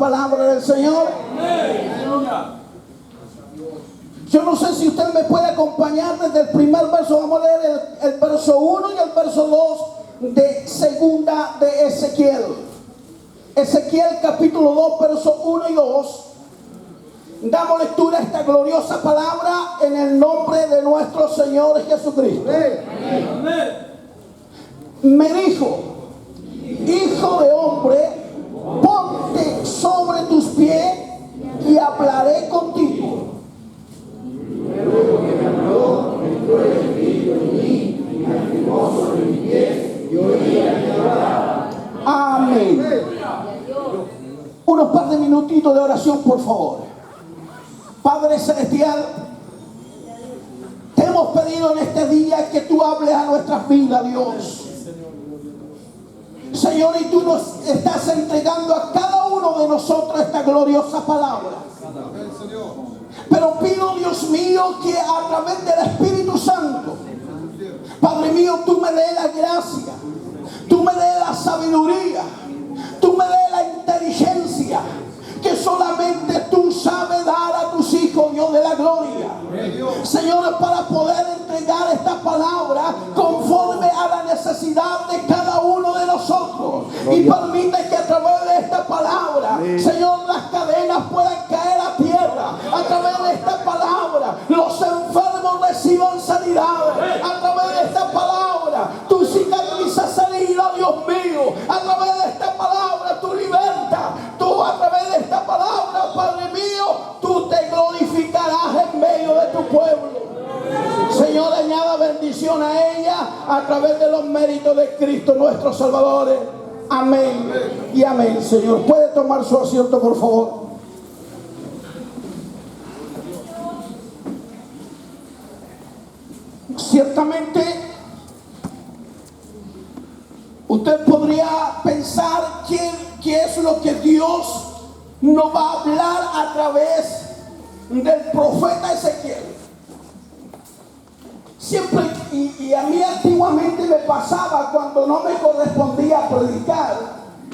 Palabra del Señor. Yo no sé si usted me puede acompañar desde el primer verso. Vamos a leer el verso 1 y el verso 2 de segunda de Ezequiel. Ezequiel capítulo 2, verso 1 y 2. Damos lectura a esta gloriosa palabra en el nombre de nuestro Señor Jesucristo. Me dijo: hijo de hombre, ponte sobre tus pies y hablaré contigo. Amén. Unos par de minutitos de oración, por favor. Padre Celestial, te hemos pedido en este día que tú hables a nuestras vidas, Dios. Señor, y tú nos estás entregando a cada uno de nosotros esta gloriosa palabra. Pero pido, Dios mío, que a través del Espíritu Santo, Padre mío, tú me des la gracia, tú me des la sabiduría, tú me des la inteligencia que solamente tú sabes dar a tus hijos, Dios de la gloria. Señor, para poder entregar esta palabra conforme a la necesidad de cada uno de nosotros. Y permite que a través de esta palabra, Señor, las cadenas puedan caer a tierra. A través de esta palabra, los enfermos reciban sanidad. A través de esta palabra, tú cicatrizas herida, Dios mío. A través de esta palabra, tú libertas. Tú a través de esta palabra, Padre mío, tú te glorificarás en medio de tu pueblo. Señor, añada bendición a ella a través de los méritos de Cristo nuestro Salvador. Amén y amén. Señor, ¿puede tomar su asiento, por favor? Ciertamente, usted podría pensar qué es lo que Dios nos va a hablar a través del profeta Ezequiel. Siempre, y a mí antiguamente me pasaba cuando no me correspondía predicar,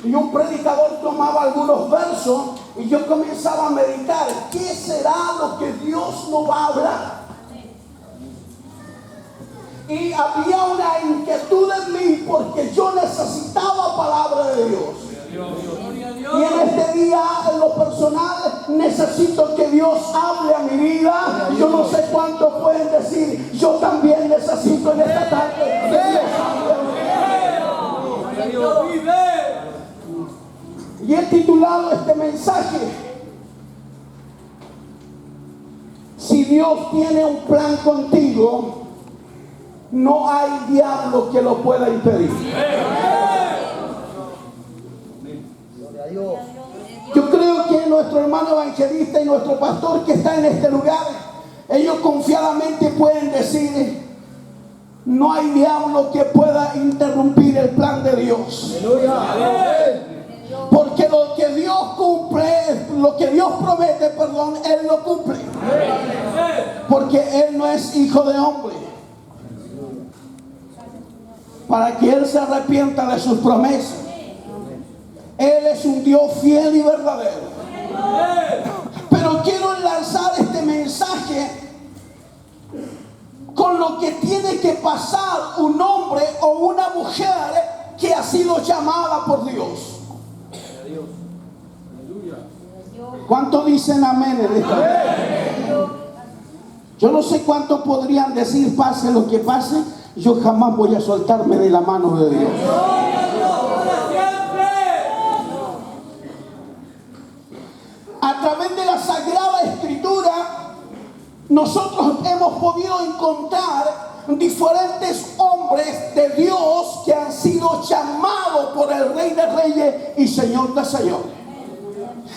y un predicador tomaba algunos versos y yo comenzaba a meditar, ¿qué será lo que Dios nos va a hablar? Y había una inquietud en mí porque yo necesitaba palabra de Dios. Y en este día, en lo personal, necesito que Dios hable a mi vida. Yo no sé cuántos pueden decir, yo también necesito en esta tarde que Dios hable a mi vida. Y he titulado este mensaje: si Dios tiene un plan contigo, no hay diablo que lo pueda impedir. Yo creo que nuestro hermano evangelista y nuestro pastor que está en este lugar, ellos confiadamente pueden decir: no hay diablo que pueda interrumpir el plan de Dios. Porque lo que Dios cumple, lo que Dios promete, Él lo cumple. Porque Él no es hijo de hombre para que Él se arrepienta de sus promesas. Él es un Dios fiel y verdadero. Pero quiero lanzar este mensaje con lo que tiene que pasar un hombre o una mujer que ha sido llamada por Dios. ¿Cuántos dicen amén en esta noche? Yo no sé cuántos podrían decir: pase lo que pase, yo jamás voy a soltarme de la mano de Dios. A través de la Sagrada Escritura, nosotros hemos podido encontrar diferentes hombres de Dios que han sido llamados por el Rey de Reyes y Señor de Señores.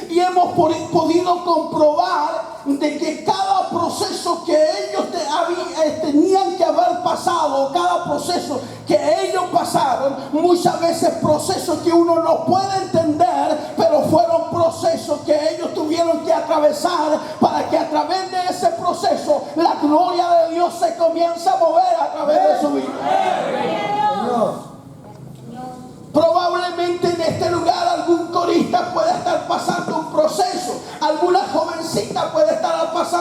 Y hemos podido comprobar de que cada proceso que ellos tenían que haber pasado, cada proceso que ellos pasaron, muchas veces procesos que uno no puede entender, pero fueron procesos que ellos tuvieron que atravesar para que a través de ese proceso la gloria de Dios se comience a mover a través de su vida. Probablemente en este lugar algún corista pueda estar pasando un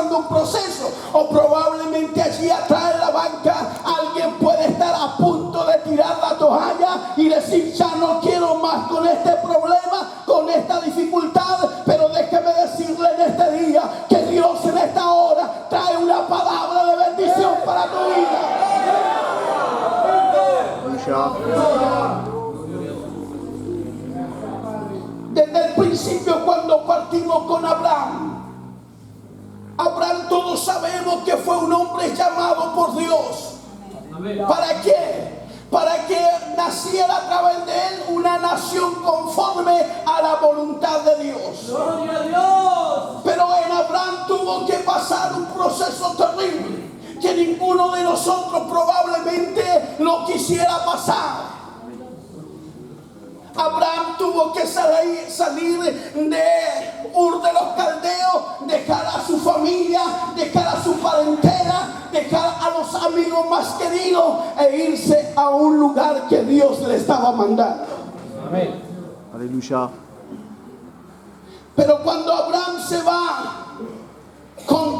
pasando un proceso, o probablemente allí atrás en la banca alguien puede estar a punto de tirar la toalla y decir: ya no quiero más con este problema, con esta dificultad. Pero déjeme decirle en este día que Dios en esta hora trae una palabra de bendición para tu vida. Desde el principio, cuando partimos con Abraham, todos sabemos que fue un hombre llamado por Dios. ¿Para qué? Para que naciera a través de él una nación conforme a la voluntad de Dios. Pero en Abraham tuvo que pasar un proceso terrible que ninguno de nosotros probablemente lo quisiera pasar. Abraham tuvo que salir de Ur de los Caldeos, dejar a su familia, dejar a su parentela, dejar a los amigos más queridos e irse a un lugar que Dios le estaba mandando. Amén. Aleluya. Pero cuando Abraham se va,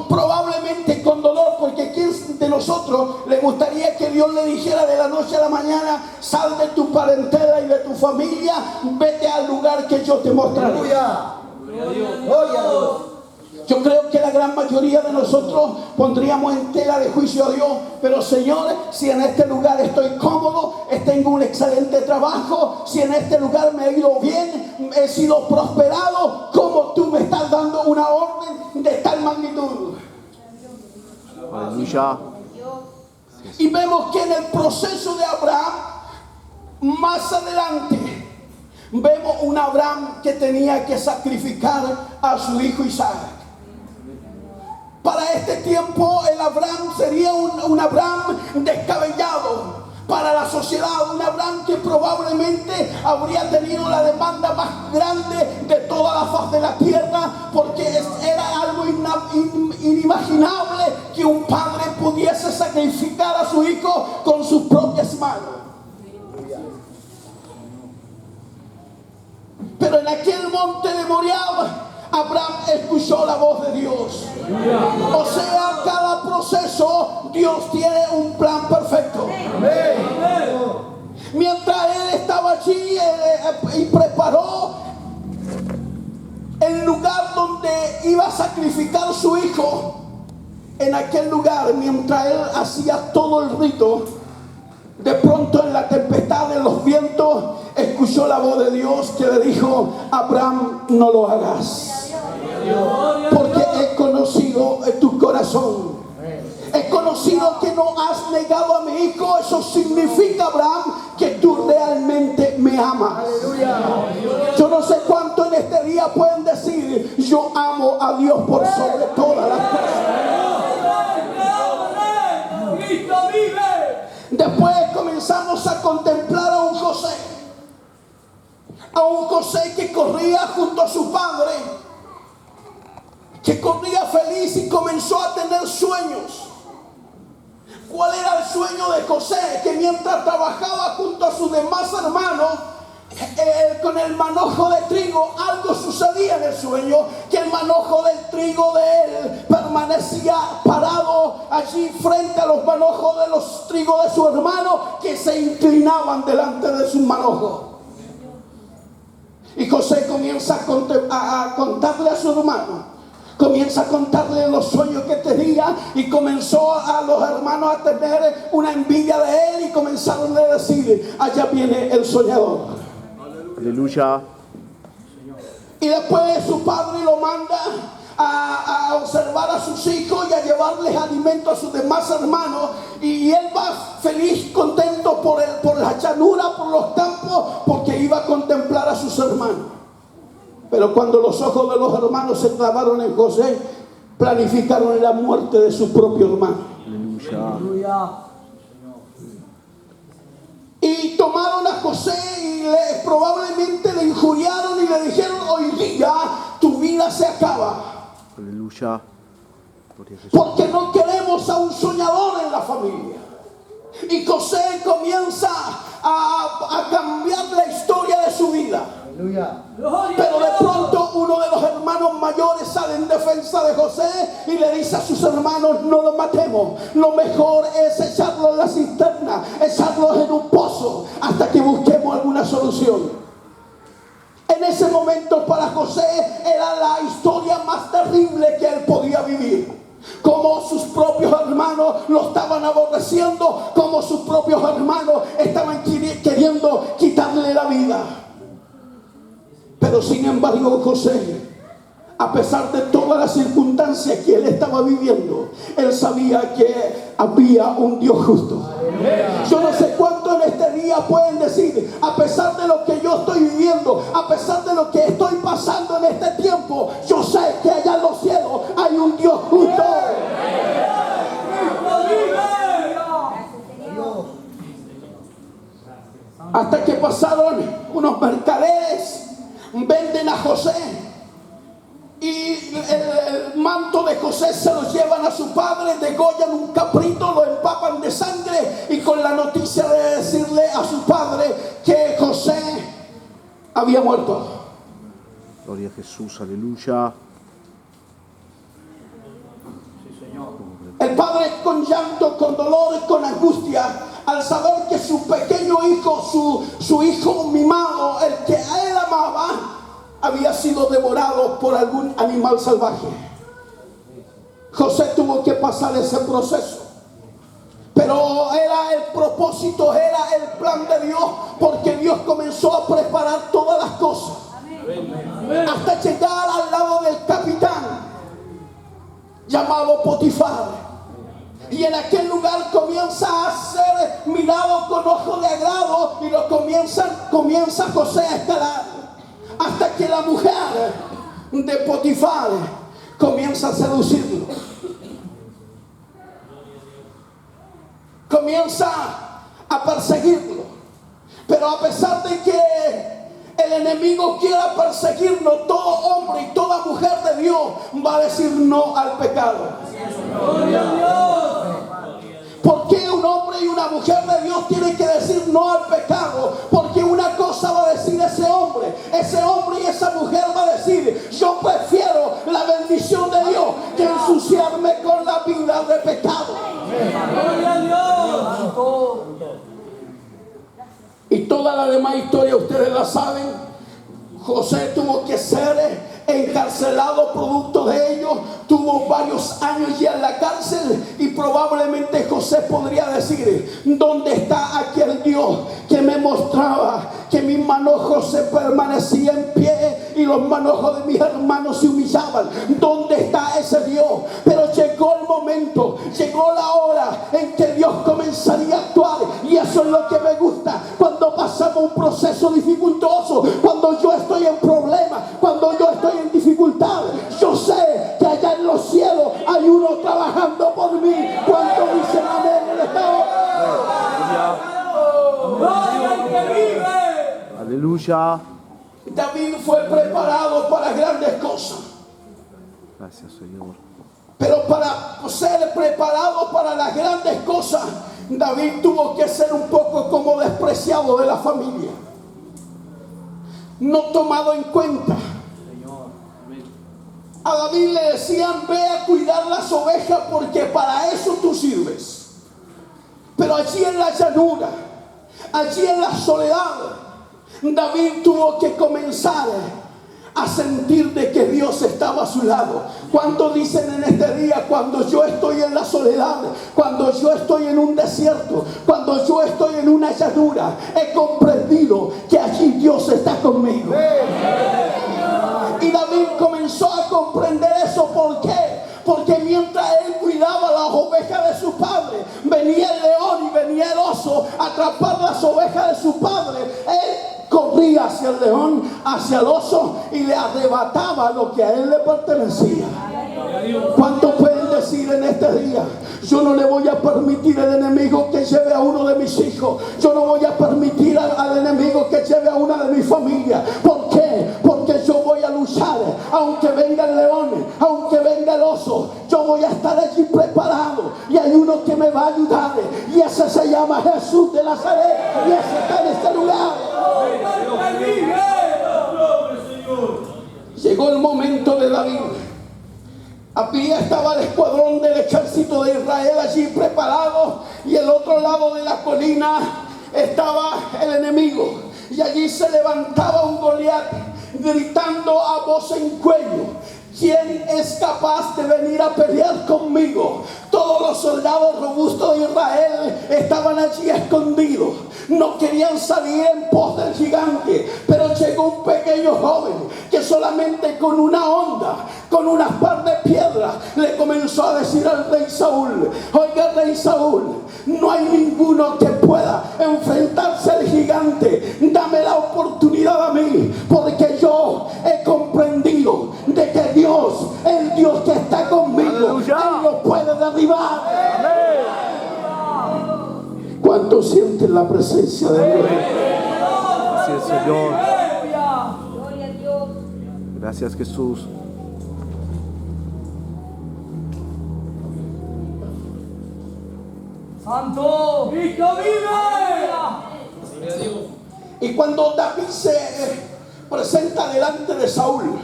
probablemente con dolor, porque ¿quién de nosotros le gustaría que Dios le dijera de la noche a la mañana: sal de tu parentela y de tu familia, vete al lugar que yo te mostraré? Aleluya. Gloria a Dios. Yo creo que la gran mayoría de nosotros pondríamos en tela de juicio a Dios. Pero Señor, si en este lugar estoy cómodo, tengo un excelente trabajo, si en este lugar me he ido bien, he sido prosperado, ¿cómo tú me estás dando una orden de tal magnitud? Aleluya. Y vemos que en el proceso de Abraham, más adelante, vemos un Abraham que tenía que sacrificar a su hijo Isaac. Para este tiempo el Abraham sería un Abraham descabellado para la sociedad, un Abraham que probablemente habría tenido la demanda más grande de toda la faz de la tierra, porque era algo inimaginable que un padre pudiese sacrificar a su hijo con sus propias manos. Pero en aquel monte de Moriah, Abraham escuchó la voz de Dios. O sea, cada proceso Dios tiene un plan perfecto. Mientras él estaba allí y preparó el lugar donde iba a sacrificar a su hijo, en aquel lugar, mientras él hacía todo el rito, de pronto en la tempestad de los vientos escuchó la voz de Dios que le dijo: Abraham, no lo hagas, porque he conocido tu corazón. He conocido que no has negado a mi hijo. Eso significa, Abraham, que tú realmente me amas. Yo no sé cuánto en este día pueden decir: yo amo a Dios por sobre todas las cosas. Después comenzamos a contemplar a un José que corría junto a su padre, que corría feliz y comenzó a tener sueños. ¿Cuál era el sueño de José? Que mientras trabajaba junto a sus demás hermanos con el manojo de trigo, algo sucedía en el sueño, que el manojo del trigo de él permanecía parado allí frente a los manojos de los trigos de su hermano, que se inclinaban delante de sus manojos. Y José comienza a contarle a su hermano, comienza a contarle los sueños que tenía, y comenzó a los hermanos a tener una envidia de él y comenzaron a decir: allá viene el soñador. Aleluya. Y después su padre lo manda a observar a sus hijos y a llevarles alimento a sus demás hermanos, y él va feliz, contento por la llanura, por los campos, porque iba a contemplar a sus hermanos. Pero cuando los ojos de los hermanos se clavaron en José, planificaron la muerte de su propio hermano. Aleluya. Y tomaron a José y probablemente le injuriaron y le dijeron: hoy día tu vida se acaba. Aleluya. Porque no queremos a un soñador en la familia. Y José comienza a cambiar la historia de su vida. Aleluya. Pero de pronto uno de los hermanos mayores sale en defensa de José y le dice a sus hermanos: no lo matemos, lo mejor es echarlo en la cisterna, echarlo en un pozo hasta que busquemos alguna solución. En ese momento para José era la historia más terrible que él podía vivir. Como sus propios hermanos lo estaban aborreciendo, como sus propios hermanos estaban queriendo quitarle la vida. Pero sin embargo José, a pesar de todas las circunstancias que él estaba viviendo, él sabía que había un Dios justo. Yo no sé cuánto en este día pueden decir: a pesar de lo que yo estoy viviendo, a pesar de lo que estoy pasando en este tiempo, yo sé que allá en los cielos hay un Dios justo. Hasta que pasaron unos mercaderes, venden a José y el manto de José se lo llevan a su padre, degollan un cabrito, lo empapan de sangre y con la noticia de decirle a su padre que José había muerto. Gloria a Jesús, aleluya. El padre con llanto, con dolor, con angustia, al saber que su pequeño hijo, su hijo mimado, el que a él amaba, había sido devorado por algún animal salvaje. José tuvo que pasar ese proceso. Pero era el propósito, era el plan de Dios, porque Dios comenzó a preparar todas las cosas. Hasta llegar al lado del capitán llamado Potifar. Y en aquel lugar comienza a ser mirado con ojos de agrado y lo comienza José a escalar. Hasta que la mujer de Potifar comienza a seducirlo. Comienza a perseguirlo. Pero a pesar de que el enemigo quiera perseguirnos, todo hombre y toda mujer de Dios va a decir no al pecado. ¿Por qué un hombre y una mujer de Dios tienen que decir no al pecado? Porque una cosa va a decir ese hombre y esa mujer va a decir: yo prefiero la bendición de Dios que ensuciarme con la vida de pecado. Y toda la demás historia ustedes la saben. José tuvo que ser encarcelado producto de ello, tuvo varios años ya en la cárcel y probablemente José podría decir: ¿dónde está aquel Dios que me mostraba que mis manojos se permanecían en pie y los manojos de mis hermanos se humillaban? ¿Dónde está ese Dios? Pero llegó el momento, llegó la hora en que Dios comenzaría a actuar, y eso es lo que me gusta cuando pasamos un proceso dificultoso, cuando yo estoy en problemas, cuando yo estoy en dificultad. Yo sé que allá en los cielos hay uno trabajando por mí. ¿Cuánto dicen amén en esta hora? Aleluya. David fue preparado para grandes cosas. Gracias, Señor. Pero para ser preparado para las grandes cosas, David tuvo que ser un poco como despreciado de la familia, no tomado en cuenta. A David le decían: ve a cuidar las ovejas porque para eso tú sirves. Pero allí en la llanura, allí en la soledad, David tuvo que comenzar a sentir de que Dios estaba a su lado. ¿Cuántos dicen en este día: cuando yo estoy en la soledad, cuando yo estoy en un desierto, cuando yo estoy en una llanura, he comprendido que allí Dios está conmigo? Y David comenzó a comprender eso. ¿Por qué? Porque mientras él cuidaba las ovejas de su padre, venía el león y venía el oso a atrapar las ovejas de su padre. Él corría hacia el león, hacia el oso, y le arrebataba lo que a él le pertenecía. ¿Cuántos pueden decir en este día: yo no le voy a permitir al enemigo que lleve a uno de mis hijos, yo no voy a permitir al enemigo que lleve a una de mi familia? ¿Por qué? Porque yo voy a luchar. Aunque venga el león, aunque venga el oso, yo voy a estar allí preparado, y hay uno que me va a ayudar, y ese se llama Jesús de Nazaret, y ese está en este lugar. Llegó el momento de David. Aquí estaba el escuadrón del ejército de Israel allí preparado, y el otro lado de la colina estaba el enemigo, y allí se levantaba un Goliat gritando a voz en cuello: ¿quién es capaz de venir a pelear conmigo? Todos los soldados robustos de Israel estaban allí escondidos. No querían salir en pos del gigante, pero llegó un pequeño joven que solamente con una honda, con unas par de piedras, le comenzó a decir al rey Saúl: oiga, rey Saúl, no hay ninguno que pueda enfrentarse al gigante. Dame la oportunidad a mí, porque yo he comprendido de que Dios, el Dios que está conmigo, ¡Aleluya! Él lo puede derribar. Amén. ¿Cuántos sienten la presencia de Dios? Gracias, Señor. Gloria a Dios. Gracias, Jesús. Santo. Cristo vive. Y cuando David se presenta delante de Saúl,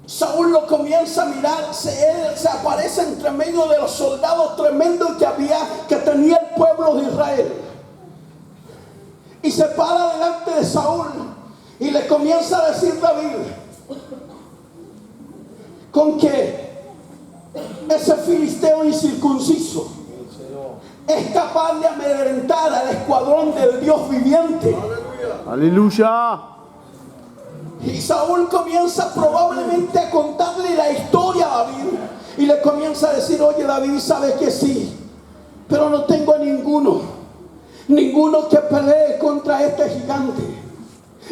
Saúl lo comienza a mirar. Él se aparece entre medio de los soldados tremendos que tenía el pueblo de Israel, y se para delante de Saúl y le comienza a decir: David, con que ese filisteo incircunciso es capaz de amedrentar al escuadrón del Dios viviente. Aleluya. Y Saúl comienza probablemente a contarle la historia a David, y le comienza a decir: oye, David, sabes que sí, pero no tengo ninguno que pelee contra este gigante.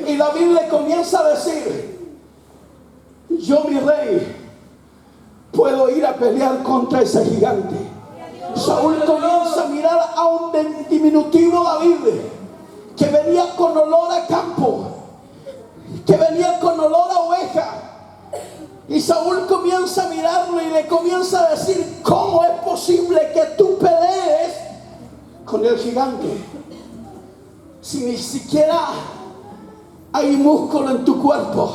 Y David le comienza a decir: yo, mi rey, puedo ir a pelear contra ese gigante. Saúl comienza a mirar a un diminutivo David que venía con olor a campo, que venía con olor a oveja. Y Saúl comienza a mirarlo y le comienza a decir: ¿cómo es posible que tú pelees con el gigante si ni siquiera hay músculo en tu cuerpo?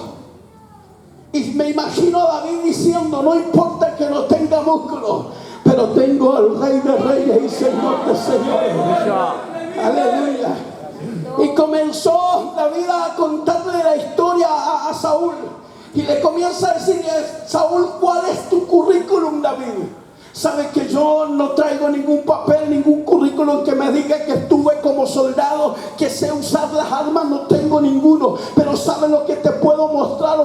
Y me imagino a David diciendo: no importa que no tenga músculo, pero tengo al Rey de Reyes y Señor de Señores. Aleluya. Y comenzó David a contarle la historia a Saúl, y le comienza a decir: Saúl, ¿cuál es tu currículum, David? Sabes que yo no traigo ningún papel, ningún currículum que me diga que estuve como soldado, que sé usar las armas, no tengo ninguno. Pero ¿sabes lo que te puedo mostrar,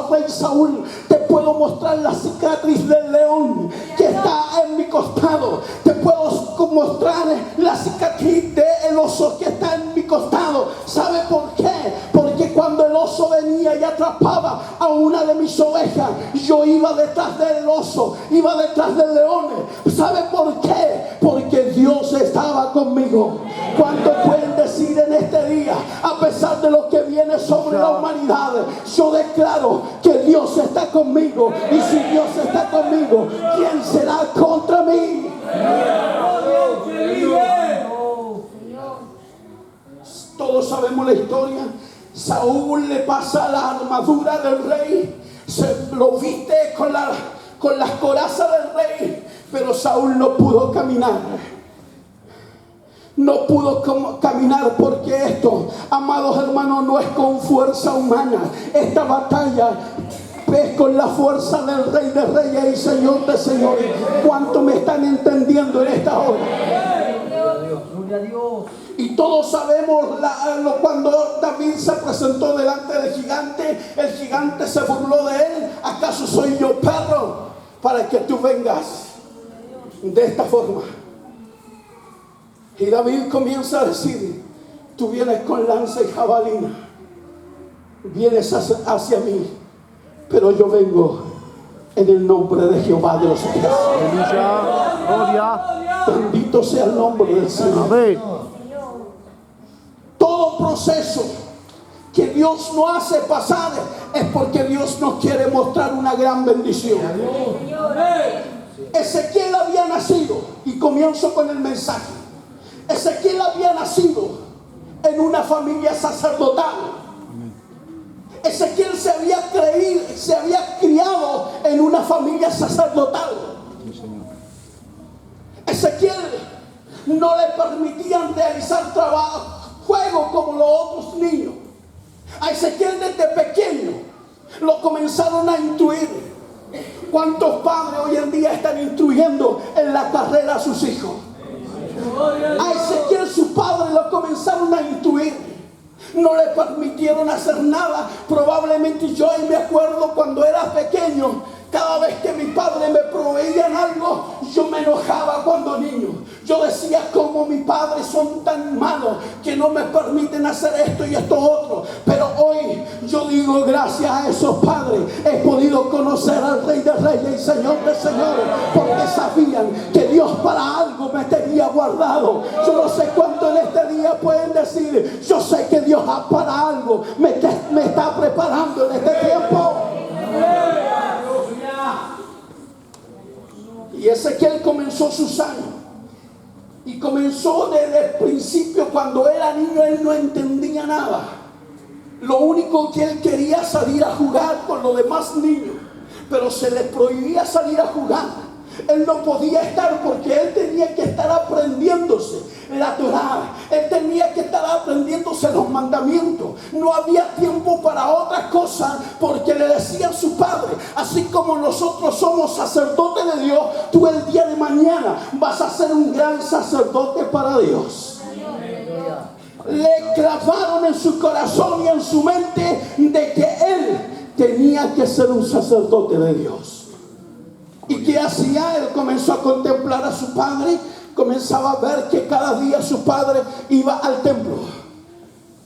rey Saúl? Te puedo mostrar la cicatriz del león que está en mi costado. Te puedo mostrar la cicatriz del oso que está en mi costado. ¿Sabe por qué? Porque cuando el oso venía y atrapaba a una de mis ovejas, yo iba detrás del oso, iba detrás del león. ¿Sabe por qué? Porque Dios estaba conmigo. ¿Cuánto pueden decir en este día, a pesar de lo que viene sobre la humanidad, yo declaro que Dios está conmigo? Y si Dios está conmigo, ¿quién será contra mí? Todos sabemos la historia. Saúl le pasa la armadura del rey, se lo viste con las corazas del rey, pero Saúl no pudo caminar. No pudo caminar porque esto, amados hermanos, no es con fuerza humana. Esta batalla es con la fuerza del Rey de Reyes y Señor de Señores. ¿Cuánto me están entendiendo en esta hora? Gloria a Dios. Y todos sabemos cuando David se presentó delante del gigante, el gigante se burló de él. ¿Acaso soy yo perro para que tú vengas de esta forma? Y David comienza a decir: tú vienes con lanza y jabalina, vienes hacia mí, pero yo vengo en el nombre de Jehová de los ejércitos. Aleluya. Gloria. Bendito sea el nombre del Señor. Amén. Todo proceso que Dios no hace pasar es porque Dios nos quiere mostrar una gran bendición. Ezequiel había nacido, y comienzo con el mensaje. Ezequiel había nacido en una familia sacerdotal. Ezequiel se había criado en una familia sacerdotal. Ezequiel no le permitían realizar juegos como los otros niños. A Ezequiel desde pequeño lo comenzaron a instruir. ¿Cuántos padres hoy en día están instruyendo en la carrera a sus hijos? A Ezequiel sus padres lo comenzaron a instruir. No le permitieron hacer nada. Probablemente yo me acuerdo cuando era pequeño, cada vez que mis padres me proveían algo, yo me enojaba cuando niño. Yo decía, como mis padres son tan malos que no me permiten hacer esto y esto otro. Pero hoy yo digo, gracias a esos padres he podido conocer al Rey de Reyes y Señor de Señores, porque sabían que Dios para algo me tenía guardado. Yo no sé cuánto en este día pueden decir, yo sé que Dios para algo me está preparando en este tiempo. Y Ezequiel comenzó sus años. Y comenzó desde el principio. Cuando era niño él no entendía nada. Lo único que él quería salir a jugar con los demás niños. Pero se le prohibía salir a jugar. Él no podía estar porque él tenía que estar aprendiéndose la Torá. Él tenía que estar aprendiéndose los mandamientos. No había tiempo para otra cosa porque le decía a su padre, así como nosotros somos sacerdotes de Dios, tú el día de mañana vas a ser un gran sacerdote para Dios. Le clavaron en su corazón y en su mente de que él tenía que ser un sacerdote de Dios. ¿Y qué hacía? Él comenzó a contemplar a su padre. Comenzaba a ver que cada día su padre iba al templo.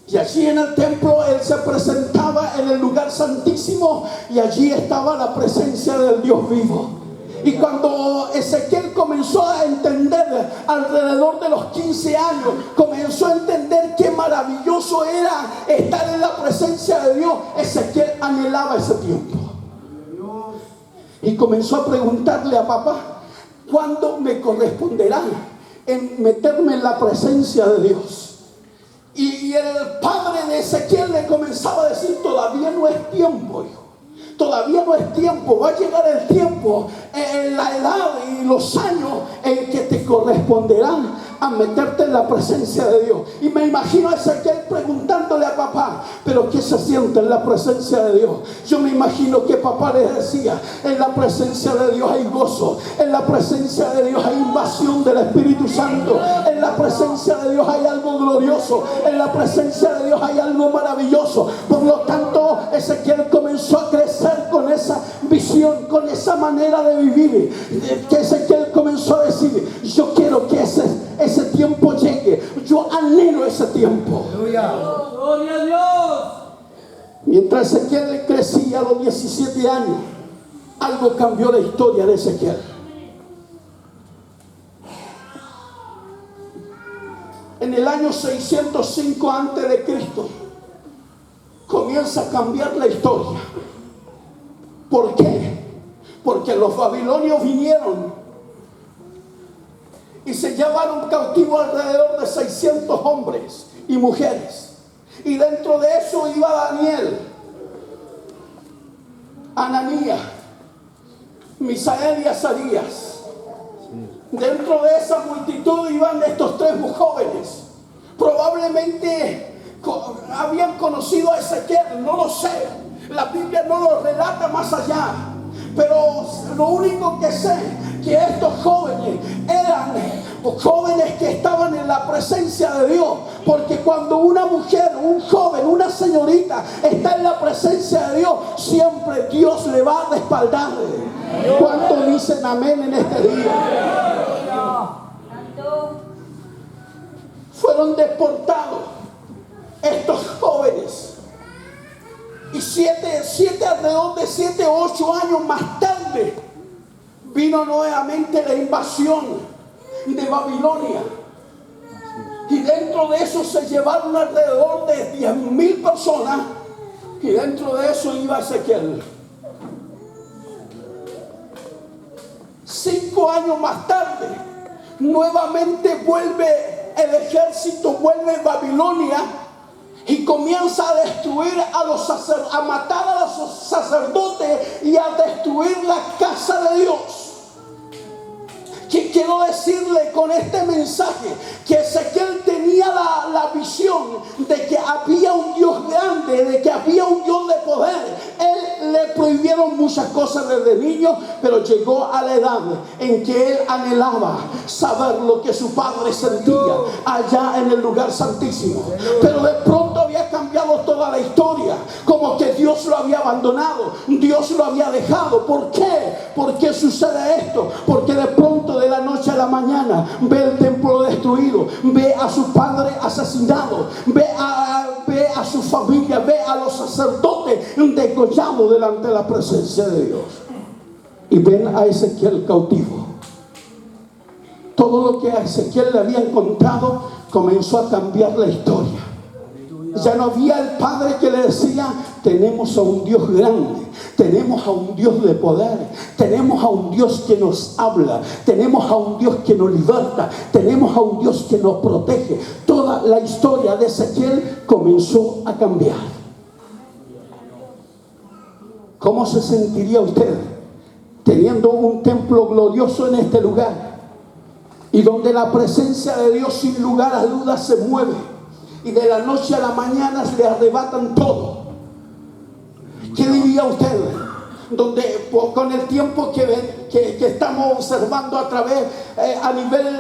Y allí en el templo él se presentaba en el lugar santísimo. Y allí estaba la presencia del Dios vivo. Y cuando Ezequiel comenzó a entender, alrededor de los 15 años, comenzó a entender qué maravilloso era estar en la presencia de Dios. Ezequiel anhelaba ese tiempo. Y comenzó a preguntarle a papá, ¿cuándo me corresponderá en meterme en la presencia de Dios? Y el padre de Ezequiel le comenzaba a decir, todavía no es tiempo, hijo. Todavía no es tiempo. Va a llegar el tiempo, la edad y los años en que te corresponderán a meterte en la presencia de Dios. Y me imagino a Ezequiel preguntándole a papá, ¿pero qué se siente en la presencia de Dios? Yo me imagino que papá le decía, en la presencia de Dios hay gozo, en la presencia de Dios hay invasión del Espíritu Santo, en la presencia de Dios hay algo glorioso, en la presencia de Dios hay algo maravilloso. Por lo tanto, Ezequiel comenzó a crecer con esa visión, con esa manera de vivir, que Ezequiel comenzó a decir, yo quiero que ese tiempo llegue, yo anhelo ese tiempo. Gloria a Dios. Mientras Ezequiel crecía a los 17 años, algo cambió la historia de Ezequiel. En el año 605 a.C. comienza a cambiar la historia. ¿Por qué? Porque los babilonios vinieron y se llevaron cautivo alrededor de 600 hombres y mujeres. Y dentro de eso iba Daniel, Ananías, Misael y Azarías. Dentro de esa multitud iban estos tres jóvenes. Probablemente habían conocido a Ezequiel, no lo sé. La Biblia no lo relata más allá. Pero lo único que sé, que estos jóvenes eran jóvenes que estaban en la presencia de Dios. Porque cuando una mujer, un joven, una señorita está en la presencia de Dios, siempre Dios le va a respaldar. ¿Cuántos dicen amén en este día? Fueron deportados estos jóvenes. Y alrededor de 7 o 8 años más tarde, vino nuevamente la invasión de Babilonia. Y dentro de eso se llevaron alrededor de 10,000 personas. Y dentro de eso iba Ezequiel. 5 años más tarde, nuevamente vuelve el ejército, vuelve Babilonia. y comienza a destruir a matar a los sacerdotes y a destruir la casa de Dios. Que quiero decirle con este mensaje que Ezequiel tenía la visión de que había un Dios grande, de que había un Dios de poder. Él le prohibieron muchas cosas desde niño, pero llegó a la edad en que él anhelaba saber lo que su padre sentía allá en el lugar santísimo. Pero de pronto había cambiado toda la historia, como que Dios lo había abandonado, Dios lo había dejado. ¿Por qué? ¿Por qué sucede esto? Porque de pronto, de la noche a la mañana, ve el templo destruido, ve a su padre asesinado, ve a su familia, ve a los sacerdotes degollados delante de la presencia de Dios, y ven a Ezequiel cautivo. Todo lo que a Ezequiel le habían contado comenzó a cambiar la historia. Ya no había el padre que le decía: tenemos a un Dios grande, tenemos a un Dios de poder, tenemos a un Dios que nos habla, tenemos a un Dios que nos liberta, tenemos a un Dios que nos protege. Toda la historia de Ezequiel comenzó a cambiar. ¿Cómo se sentiría usted teniendo un templo glorioso en este lugar, y donde la presencia de Dios sin lugar a dudas se mueve, y de la noche a la mañana se le arrebatan todo? ¿Qué diría usted? Donde con el tiempo que estamos observando a través, a nivel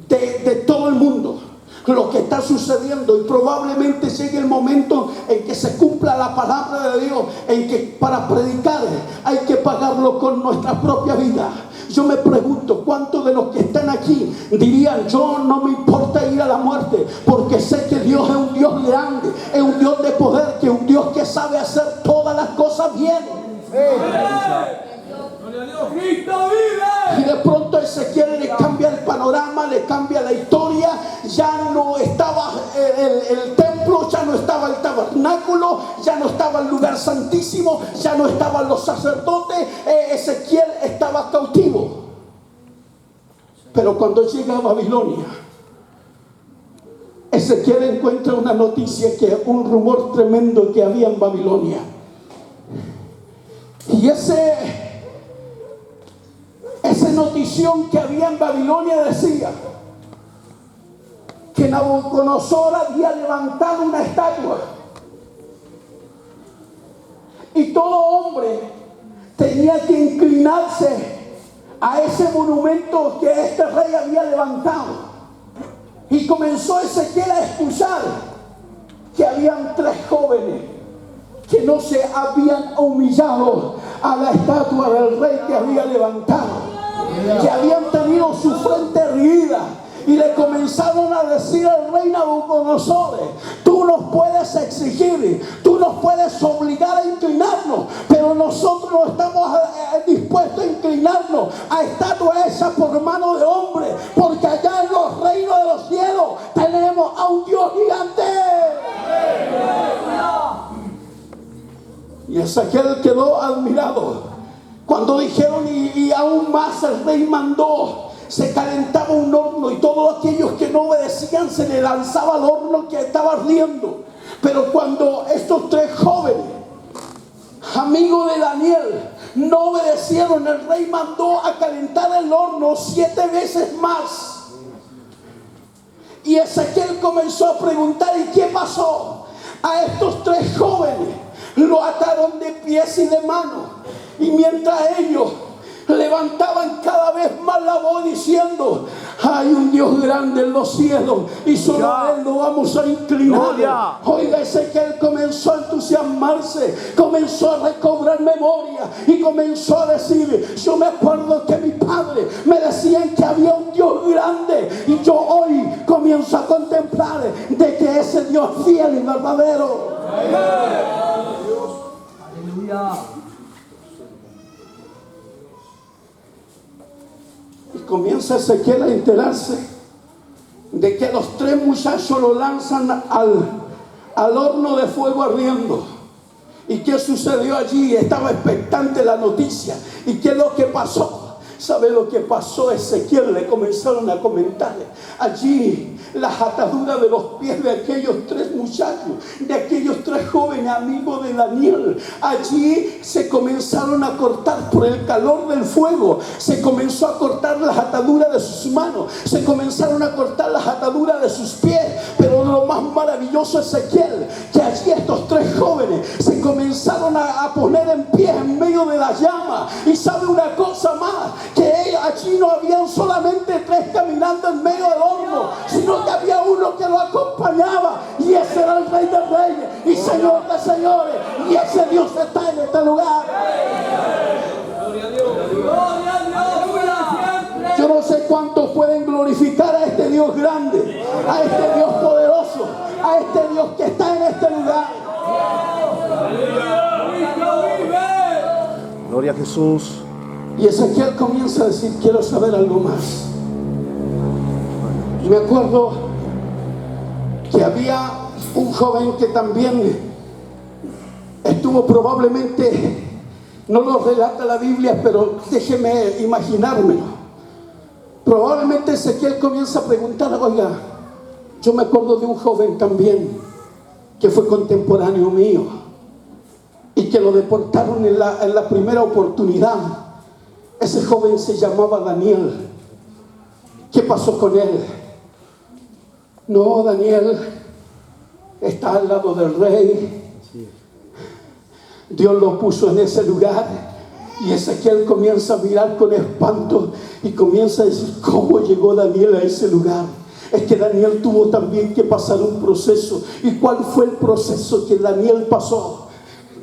de todo el mundo, lo que está sucediendo, y probablemente llegue el momento en que se cumpla la palabra de Dios, en que para predicar hay que pagarlo con nuestra propia vida. Yo me pregunto, ¿cuántos de los que están aquí dirían: yo no me importa ir a la muerte, porque sé que Dios es un Dios grande, es un Dios de poder, que es un Dios que sabe hacer todas las cosas bien? Cristo vive. Y de pronto Ezequiel le cambia el panorama, le cambia la historia. Ya no estaba el templo, ya no estaba el tabernáculo, ya no estaba el lugar santísimo, ya no estaban los sacerdotes. Ezequiel estaba cautivo. Pero cuando llega a Babilonia, Ezequiel encuentra una noticia, que un rumor tremendo que había en Babilonia. Y esa notición que había en Babilonia decía que Nabucodonosor había levantado una estatua, y todo hombre tenía que inclinarse a ese monumento que este rey había levantado. Y comenzó Ezequiel a escuchar que habían 3 jóvenes que no se habían humillado a la estatua del rey que había levantado, que habían tenido su frente erguida, y le comenzaron a decir al rey Nabucodonosor: tú nos puedes exigir, tú nos puedes obligar a inclinarnos, pero nosotros no estamos dispuestos a inclinarnos a estatua esa por mano de hombre, porque allá en los reinos de los cielos tenemos a un Dios gigante. Y Ezequiel quedó admirado cuando dijeron, y aún más el rey mandó, se calentaba un horno, y todos aquellos que no obedecían se le lanzaba al horno que estaba ardiendo. Pero cuando estos 3 jóvenes, amigos de Daniel, no obedecieron, el rey mandó a calentar el horno 7 veces más. Y Ezequiel comenzó a preguntar: ¿y qué pasó? A estos 3 jóvenes lo ataron de pies y de manos, y mientras ellos levantaban cada vez más la voz diciendo: hay un Dios grande en los cielos, y solo a Él nos vamos a inclinar. Oiga, Ezequiel comenzó a entusiasmarse, comenzó a recobrar memoria, y comenzó a decir: yo me acuerdo que mi padre me decían que había un Dios grande, y yo hoy comienzo a contemplar de que ese Dios es fiel y verdadero. Aleluya. Y comienza Ezequiel a enterarse de que los 3 muchachos lo lanzan al horno de fuego ardiendo. ¿Y qué sucedió allí? Estaba expectante la noticia. ¿Y qué es lo que pasó? ¿Sabe lo que pasó a Ezequiel? Le comenzaron a comentar. Allí las ataduras de los pies de aquellos 3 muchachos, de aquellos 3 jóvenes amigos de Daniel, allí se comenzaron a cortar por el calor del fuego. Se comenzó a cortar las ataduras de sus manos, se comenzaron a cortar las ataduras de sus pies. Pero lo más maravilloso, Ezequiel, que allí estos 3 jóvenes se comenzaron a poner en pie en medio de las llamas. Y sabe una cosa más, que allí no habían solamente 3 caminando en medio del horno, sino que había uno que lo acompañaba, y ese era el Rey de Reyes y Señor de Señores, y ese Dios está en este lugar. Gloria a Dios. Gloria a Dios. Yo no sé cuántos pueden glorificar a este Dios grande, a este Dios poderoso, a este Dios que está en este lugar. Gloria a Jesús. Y Ezequiel comienza a decir: quiero saber algo más. Me acuerdo que había un joven que también estuvo, probablemente, no lo relata la Biblia, pero déjeme imaginármelo. Probablemente Ezequiel comienza a preguntar: oiga, yo me acuerdo de un joven también que fue contemporáneo mío y que lo deportaron en la primera oportunidad. Ese joven se llamaba Daniel. ¿Qué pasó con él? No, Daniel está al lado del rey. Dios lo puso en ese lugar. Y Ezequiel comienza a mirar con espanto y comienza a decir: ¿cómo llegó Daniel a ese lugar? Es que Daniel tuvo también que pasar un proceso. ¿Y cuál fue el proceso que Daniel pasó?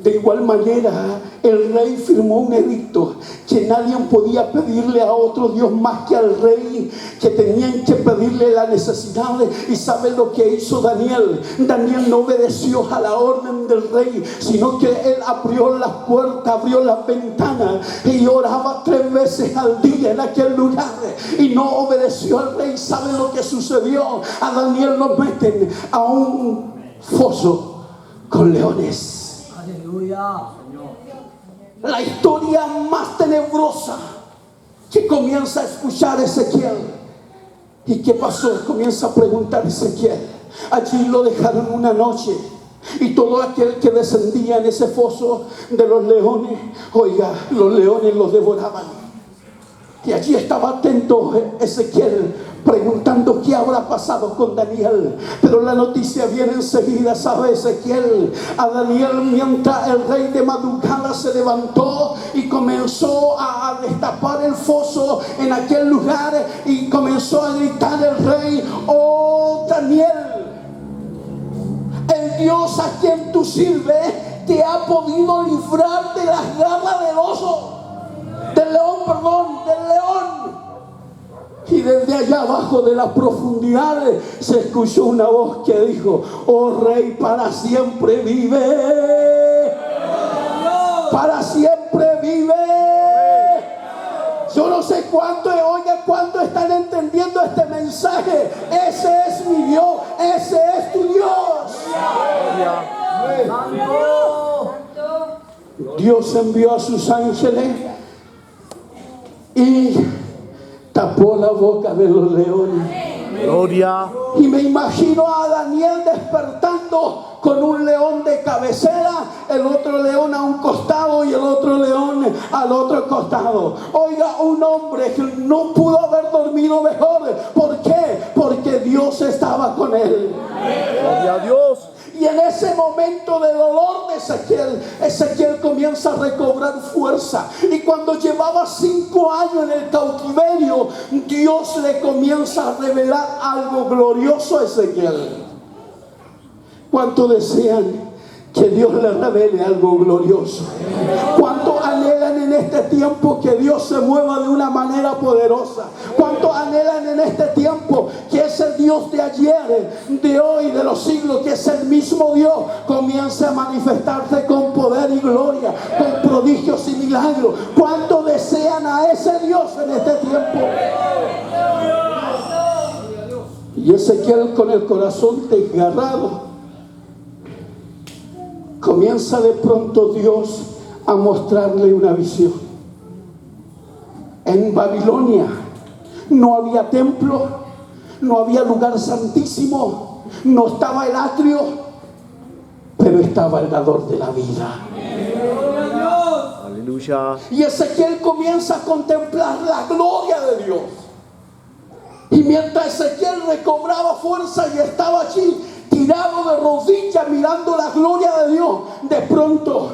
De igual manera, el rey firmó un edicto que nadie podía pedirle a otro Dios más que al rey, que tenían que pedirle las necesidades. ¿Y sabe lo que hizo Daniel? Daniel no obedeció a la orden del rey, sino que él abrió las puertas, abrió las ventanas y oraba 3 veces al día en aquel lugar, y no obedeció al rey. ¿Sabe lo que sucedió? A Daniel lo meten a un foso con leones. Aleluya. La historia más tenebrosa que comienza a escuchar Ezequiel. ¿Y qué pasó? Comienza a preguntar Ezequiel. Allí lo dejaron una noche, y todo aquel que descendía en ese foso de los leones, oiga, los leones los devoraban. Y allí estaba atento Ezequiel, preguntando qué habrá pasado con Daniel. Pero la noticia viene enseguida. ¿Sabe Ezequiel? A Daniel, mientras el rey de madrugada se levantó y comenzó a destapar el foso en aquel lugar, y comenzó a gritar el rey: oh Daniel, el Dios a quien tú sirves te ha podido librar de las garras del oso, del león. Y desde allá abajo de las profundidades se escuchó una voz que dijo: oh rey, para siempre vive, para siempre vive. Yo no sé cuánto, oiga, cuánto están entendiendo este mensaje. Ese es mi Dios, ese es tu Dios. Dios envió a sus ángeles y tapó la boca de los leones. Gloria. Y me imagino a Daniel despertando con un león de cabecera, el otro león a un costado y el otro león al otro costado. Oiga, un hombre que no pudo haber dormido mejor. ¿Por qué? Porque Dios estaba con él. Gloria a Dios. Y en ese momento de dolor de Ezequiel comienza a recobrar fuerza. Y cuando llevaba 5 años en el cautiverio, Dios le comienza a revelar algo glorioso a Ezequiel. ¿Cuánto desean que Dios les revele algo glorioso? ¿Cuánto anhelan en este tiempo que Dios se mueva de una manera poderosa? ¿Cuánto anhelan en este tiempo que ese Dios de ayer, de hoy, de los siglos, que es el mismo Dios, comience a manifestarse con poder y gloria, con prodigios y milagros? ¿Cuánto desean a ese Dios en este tiempo? Y Ezequiel, con el corazón desgarrado, comienza de pronto Dios a mostrarle una visión. En Babilonia no había templo, no había lugar santísimo, no estaba el atrio, pero estaba el dador de la vida. Aleluya. Y Ezequiel comienza a contemplar la gloria de Dios. Y mientras Ezequiel recobraba fuerza y estaba allí tirado de rodillas mirando la gloria de Dios, de pronto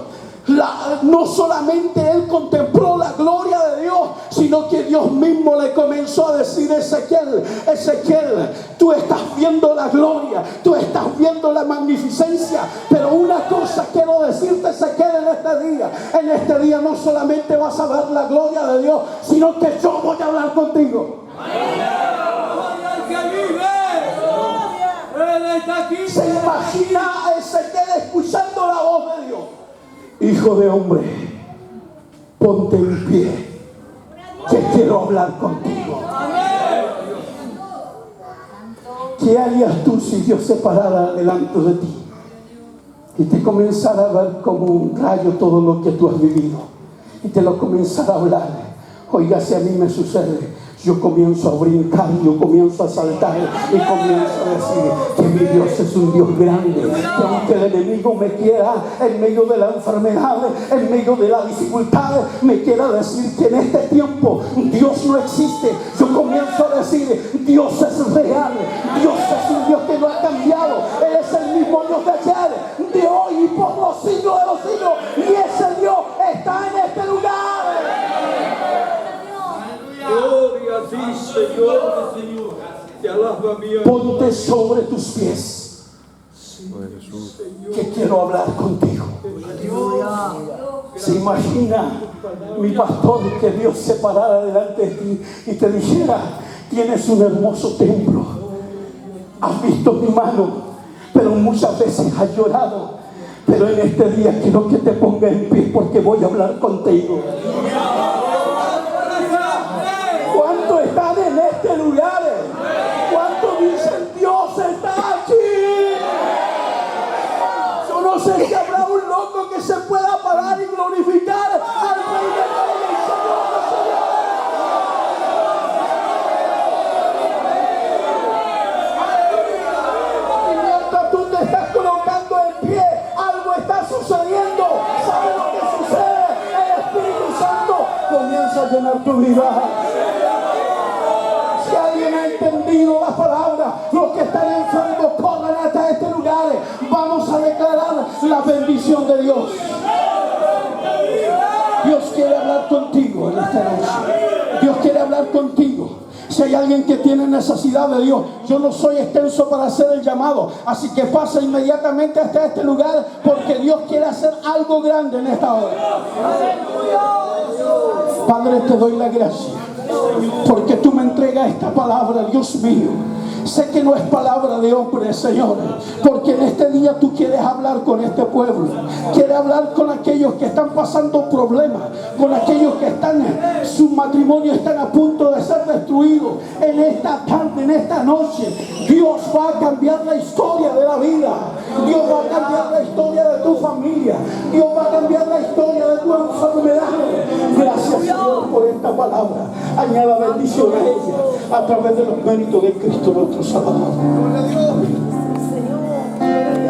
no solamente él contempló la gloria de Dios, sino que Dios mismo le comenzó a decir: Ezequiel, Ezequiel, tú estás viendo la gloria, tú estás viendo la magnificencia, pero una cosa quiero decirte, Ezequiel, en este día no solamente vas a ver la gloria de Dios, sino que yo voy a hablar contigo. ¿Se imagina a Ezequiel escuchando la voz de Dios? Hijo de hombre, ponte en pie, que quiero hablar contigo. ¿Qué harías tú si Dios se parara delante de ti y te comenzara a ver como un rayo todo lo que tú has vivido y te lo comenzara a hablar? Oiga, si a mí me sucede, yo comienzo a brincar, yo comienzo a saltar y comienzo a decir que mi Dios es un Dios grande, que aunque el enemigo me quiera en medio de la enfermedad, en medio de la dificultad, me quiera decir que en este tiempo Dios no existe, yo comienzo a decir: Dios es real, Dios es un Dios que no ha cambiado, Él es el mismo Dios de ayer, de hoy y por los siglos de los siglos, y ese Dios está en este lugar. Gloria a ti, Señor. Te alabo, mi alma. Ponte sobre tus pies, que quiero hablar contigo. Se imagina, mi pastor, que Dios se parara delante de ti y te dijera: tienes un hermoso templo, has visto mi mano, pero muchas veces has llorado, pero en este día quiero que te pongas en pie porque voy a hablar contigo. ¿Cuántos están en este lugar? ¿Cuántos dicen: Dios está aquí? Yo no sé si habrá un loco que se pueda parar y glorificar al Rey de Reyes y Señor de Señores. Y mientras tú te estás colocando en pie, algo está sucediendo. ¿Sabes lo que sucede? El Espíritu Santo comienza a llenar tu vida. Si alguien ha entendido la palabra, los que están enfermos corran hasta este lugar. Vamos a declarar la bendición de Dios. Dios quiere hablar contigo en esta noche. Dios quiere hablar contigo. Si hay alguien que tiene necesidad de Dios, yo no soy extenso para hacer el llamado, así que pasa inmediatamente hasta este lugar, porque Dios quiere hacer algo grande en esta hora. Padre, te doy la gracia porque tú me entregas esta palabra, Dios mío. Sé que no es palabra de hombre, Señor, porque en este día tú quieres hablar con este pueblo, quieres hablar con aquellos que están pasando problemas, con aquellos que sus matrimonios están a punto de ser destruidos. En esta tarde, en esta noche, Dios va a cambiar la historia de la vida, Dios va a cambiar la historia de tu familia, Dios va a cambiar la historia de tu enfermedad. Gracias, Señor, por esta palabra. Añada bendición a ella a través de los méritos de Cristo nuestro Salvador.